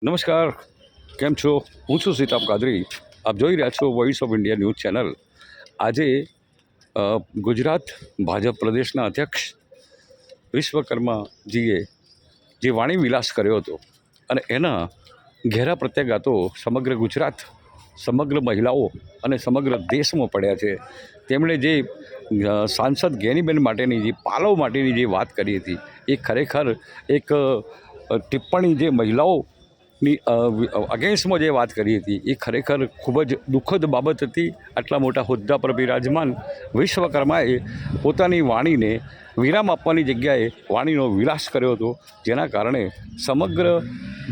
નમસ્કાર, કેમ છો? હું છું સીતાબ કાદરી. આપ જોઈ રહ્યા છો voice of India news channel. આજે ગુજરાત ભાજપ પ્રદેશના અધ્યક્ષ વિશ્વકર્માજીએ જે વાણી વિલાસ કર્યો હતો અને એના ઘેરા પ્રત્યાઘાતો સમગ્ર ગુજરાત, સમગ્ર મહિલાઓ અને સમગ્ર દેશમાં પડ્યા છે. તેમણે જે સાંસદ ગેનીબેન માટેની જે પાલવ માટેની જે વાત કરી હતી એ ખરેખર એક ટિપ્પણી જે મહિલાઓની અગેન્સ્ટમાં જે વાત કરી હતી એ ખરેખર ખૂબ જ દુઃખદ બાબત હતી. આટલા મોટા હોદ્દા પર બિરાજમાન વિશ્વકર્માએ પોતાની વાણીને વિરામ આપવાની જગ્યાએ વાણીનો વિલાસ કર્યો હતો, જેના કારણે સમગ્ર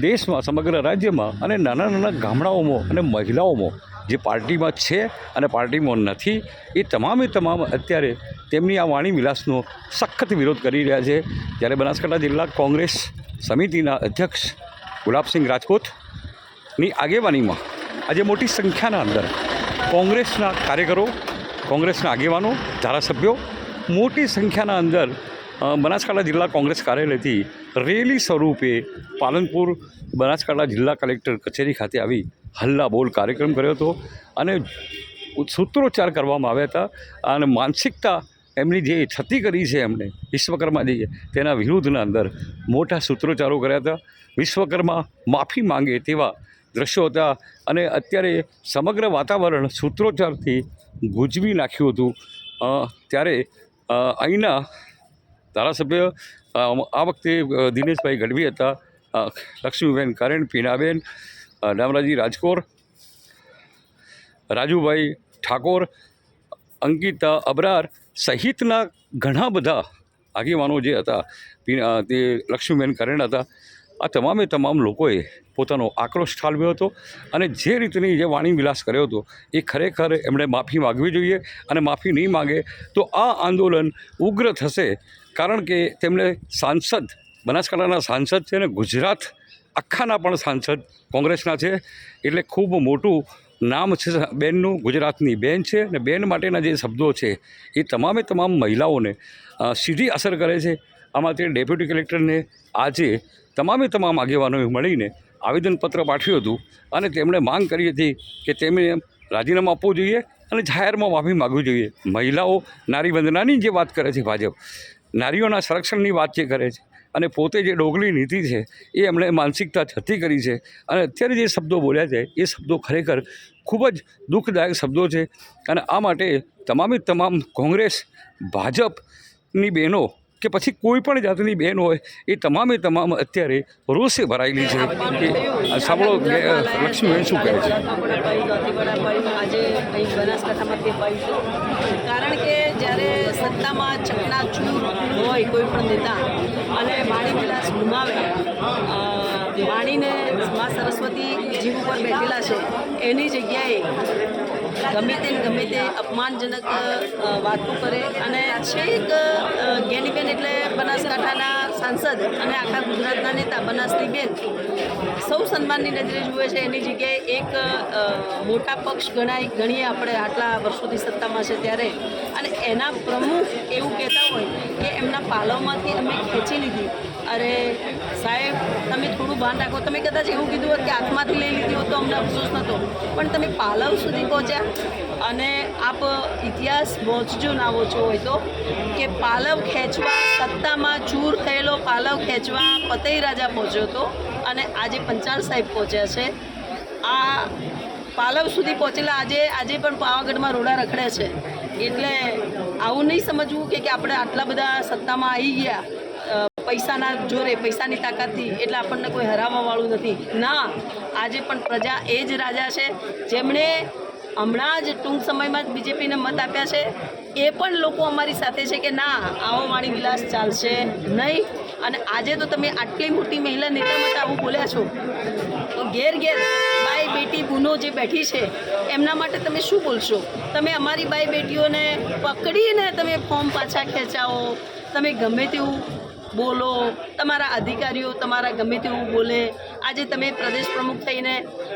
દેશમાં, સમગ્ર રાજ્યમાં અને નાના નાના ગામડાઓમાં અને મહિલાઓમાં જે પાર્ટીમાં છે અને પાર્ટીમાં નથી એ તમામે તમામ અત્યારે તેમની આ વાણી વિલાસનો સખત વિરોધ કરી રહ્યા છે. ત્યારે બનાસકાંઠા જિલ્લા કોંગ્રેસ સમિતિના અધ્યક્ષ ગુલાબસિંહ રાજકોટની આગેવાનીમાં આજે મોટી સંખ્યાના અંદર કોંગ્રેસના કાર્યકરો, કોંગ્રેસના આગેવાનો, ધારાસભ્યો મોટી સંખ્યાના અંદર બનાસકાંઠા જિલ્લા કોંગ્રેસ કાર્યાલયથી રેલી સ્વરૂપે પાલનપુર બનાસકાંઠા જિલ્લા કલેક્ટર કચેરી ખાતે આવી હલ્લા બોલ કાર્યક્રમ કર્યો હતો અને સૂત્રોચ્ચાર કરવામાં આવ્યા હતા અને માનસિકતા એમની જે છતી કરી છે એમણે વિશ્વકર્માજીએ તેના વિરુદ્ધના અંદર મોટા સૂત્રોચ્ચારો કર્યા હતા. વિશ્વકર્મા માફી માંગે તેવા દ્રશ્યો હતા અને અત્યારે સમગ્ર વાતાવરણ સૂત્રોચ્ચારથી ગુંજવી નાખ્યું હતું. ત્યારે અહીંના ધારાસભ્ય આ વખતે દિનેશભાઈ ગઢવી હતા, લક્ષ્મીબેન કરેણ, પીનાબેન, ડામરાજી રાજકોર, રાજુભાઈ ઠાકોર, અંકિતા અબરાર સહિતના ઘણા બધા આગેવાનો જે હતા તે લક્ષ્મીબેન કરેણ હતા. આ તમામે તમામ લોકોએ પોતાનો આક્રોશ ઠાલવ્યો હતો અને જે રીતની જે વાણી વિલાસ કર્યો હતો એ ખરેખર એમણે માફી માગવી જોઈએ અને માફી નહીં માગે તો આ આંદોલન ઉગ્ર થશે. કારણ કે તેમણે સાંસદ, બનાસકાંઠાના સાંસદ છે અને ગુજરાત આખાના પણ સાંસદ કોંગ્રેસના છે, એટલે ખૂબ મોટું નામ છે બેનનું. ગુજરાતની બેન છે અને બેન માટેના જે શબ્દો છે એ તમામે તમામ મહિલાઓને સીધી અસર કરે છે. આમાંથી ડેપ્યુટી કલેક્ટરને આજે તમામે તમામ આગેવાનોએ મળીને આવેદનપત્ર પાઠવ્યું હતું અને તેમણે માંગ કરી હતી કે તેમણે રાજીનામું આપવું જોઈએ અને જાહેરમાં માફી માગવી જોઈએ. મહિલાઓ નારી વંદનાની જે વાત કરે છે ભાજપ, નારીઓના સંરક્ષણની વાત જે કરે છે અને પોતે જે ડોગલી નીતિ છે એ એમણે માનસિકતા છતી કરી છે અને અત્યારે જે શબ્દો બોલ્યા છે એ શબ્દો ખરેખર ખૂબ જ દુઃખદાયક શબ્દો છે. અને આ માટે તમામે તમામ કોંગ્રેસ, ભાજપની બહેનો કે પછી કોઈ પણ જાતની બહેન હોય એ તમામે તમામ અત્યારે રોષે ભરાયેલી છે. કે સાંભળો લક્ષ્મીબેન શું કહે છે. આજે અહીં બનાસકાંઠામાં તે પાયું છે, કારણ કે જ્યારે સત્તામાં ચકનાચૂર હોય કોઈ પણ નેતા અને વાણી વિલાસ ગુમાવે, વાણીને મા સરસ્વતી જીવ ઉપર બેઠેલા છે એની જગ્યાએ ગમે તે અપમાનજનક વાતો કરે અને છેક ગેનીબેન એટલે બનાસકાંઠાના સાંસદ અને આખા ગુજરાતના નેતા બનાસની બેન સૌ સન્માનની નજરે જુએ છે. એની જગ્યાએ એક મોટા પક્ષ ગણીએ આપણે, આટલા વર્ષોથી સત્તામાં છે ત્યારે, અને એના પ્રમુખ એવું કહેતા હોય કે એમના પાલવમાંથી અમે ખેંચી લીધી. અરે સાહેબ, તમે થોડું ભાન રાખો. તમે કદાચ એવું કીધું હોત કે હાથમાંથી લઈ લીધી હોત તો અમને અફસોસ નહોતો, પણ તમે પાલવ સુધી પહોંચ્યા. અને આપ ઇતિહાસ વાંચજો ના વાંચો હોય તો કે પાલવ ખેંચવા, સત્તામાં ચૂર થયેલો પાલવ ખેંચવા પતઈ રાજા પહોંચ્યો હતો અને આજે પંચાલ સાહેબ પહોંચ્યા છે. આ પાલવ સુધી પહોંચેલા આજે પણ પાવાગઢમાં રોડા રખડે છે. એટલે આવું નહીં સમજવું કે આપણે આટલા બધા સત્તામાં આવી ગયા પૈસાના જોરે, પૈસાની તાકાતથી, એટલે આપણને કોઈ હરાવવાવાળું નથી. ના, આજે પણ પ્રજા એ જ રાજા છે જેમણે હમણાં જ ટૂંક સમયમાં જ બીજેપીને મત આપ્યા છે. એ પણ લોકો અમારી સાથે છે કે ના, આવો વાણી વિલાસ ચાલશે નહીં. અને આજે તો તમે આટલી મોટી મહિલા નેતા માટે આવું બોલ્યા છો તો ઘેર બાઈ બેટી બૂનો જે બેઠી છે એમના માટે તમે શું બોલશો? તમે અમારી બાઈ બેટીઓને પકડીને તમે ફોર્મ પાછા ખેંચાવો, તમે ગમે તેવું બોલો, તમારા અધિકારીઓ તમારા ગમે તેવું બોલે. આજે તમે પ્રદેશ પ્રમુખ થઈને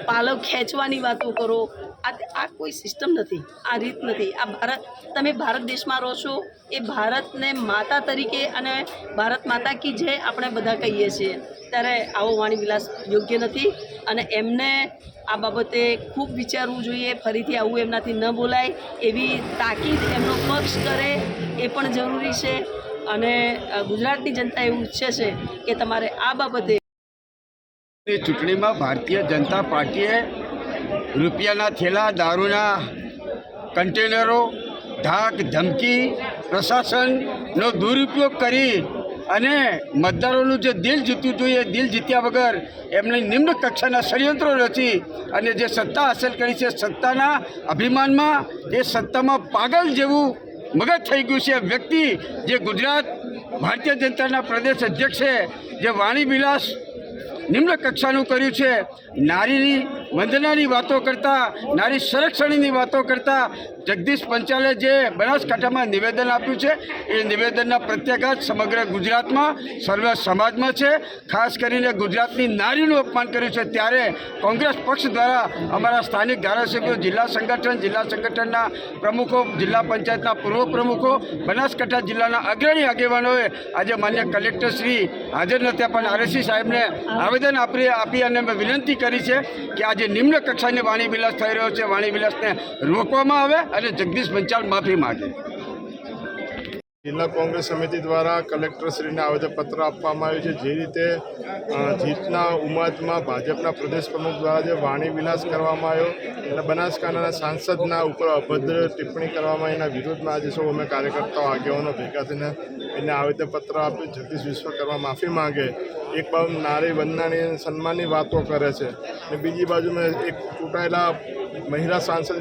પાલવ ખેંચવાની વાતો કરો. આ કોઈ સિસ્ટમ નથી, આ રીત નથી. આ ભારત, તમે ભારત દેશમાં રહો છો, એ ભારતને માતા તરીકે અને ભારત માતા કી જય આપણે બધા કહીએ છીએ. ત્યારે આવો વાણી વિલાસ યોગ્ય નથી અને એમને આ બાબતે ખૂબ વિચારવું જોઈએ. ફરીથી આવું એમનાથી ન બોલાય એવી તાકીદ એમનો પક્ષ કરે એ પણ જરૂરી છે. અને ગુજરાતની જનતા એવું ઈચ્છે છે કે તમારે આ બાબતે ચૂંટણીમાં ભારતીય જનતા પાર્ટીએ રૂપિયાના થેલા, દારૂના કન્ટેનરો, ધાક ધમકી, પ્રશાસનનો દુરુપયોગ કરી અને મતદારોનું જે દિલ જીતવું જોઈએ દિલ જીત્યા વગર એમને નિમ્ન કક્ષાના ષડયંત્રો રચી અને જે સત્તા હાંસલ કરી છે, સત્તાના અભિમાનમાં એ સત્તામાં પાગલ જેવું મગજ થઈ ગયું છે. વ્યક્તિ જે ગુજરાત ભારતીય જનતાના પ્રદેશ અધ્યક્ષ છે, જે વાણી વિલાસ નિમ્ન કક્ષાનું કર્યું છે, નારીની વંદનાની વાતો કરતા, નારી સંરક્ષણની વાતો કરતા જગદીશ પંચાલે જે બનાસકાંઠામાં નિવેદન આપ્યું છે એ નિવેદનના પ્રત્યાઘાત સમગ્ર ગુજરાતમાં સર્વ સમાજમાં છે. ખાસ કરીને ગુજરાતની નારીનું અપમાન કર્યું છે. ત્યારે કોંગ્રેસ પક્ષ દ્વારા અમારા સ્થાનિક ધારાસભ્યો, જિલ્લા સંગઠનના પ્રમુખો, જિલ્લા પંચાયતના પૂર્વ પ્રમુખો, બનાસકાંઠા જિલ્લાના અગ્રણી આગેવાનોએ આજે માન્ય કલેક્ટરશ્રી હાજર નહોતા પણ આરએસી સાહેબને આવેદન આપી અને મેં વિનંતી કરી છે કે આજે નિમ્ન કક્ષાની વાણી વિલાસ થઈ રહ્યો છે, વાણી વિલાસને રોકવામાં આવે અને જગદીશ પંચાલ માફી માગે. જિલ્લા કોંગ્રેસ સમિતિ દ્વારા કલેક્ટરશ્રીને આવેદનપત્ર આપવામાં આવ્યું છે. જે રીતે જીતના ઉમદમાં ભાજપના પ્રદેશ પ્રમુખ દ્વારા જે વાણી વિલાસ કરવામાં આવ્યો અને બનાસકાંઠાના સાંસદના ઉપર અભદ્ર ટિપ્પણી કરવામાં એના વિરોધમાં આજે સૌ અમે કાર્યકર્તાઓ આગેવાનો ભેગા થઈને એને આવેદનપત્ર આપ્યું. જગદીશ વિશ્વકર્મા માફી માંગે. એક બાજુ નારી વંદનાની સન્માનની વાતો કરે છે અને બીજી બાજુમાં એક ચૂંટાયેલા મહિલા સાંસદ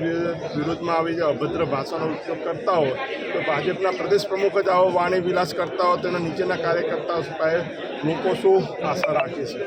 વિરોધમાં આવી જે અભદ્ર ભાષાનો ઉપયોગ કરતા હોય તો ભાજપના પ્રદેશ પ્રમુખ જ આવો વાણી વિલાસ કરતા હોય તો એના નીચેના કાર્યકર્તાઓ પાસે લોકો શું આશા રાખે છે.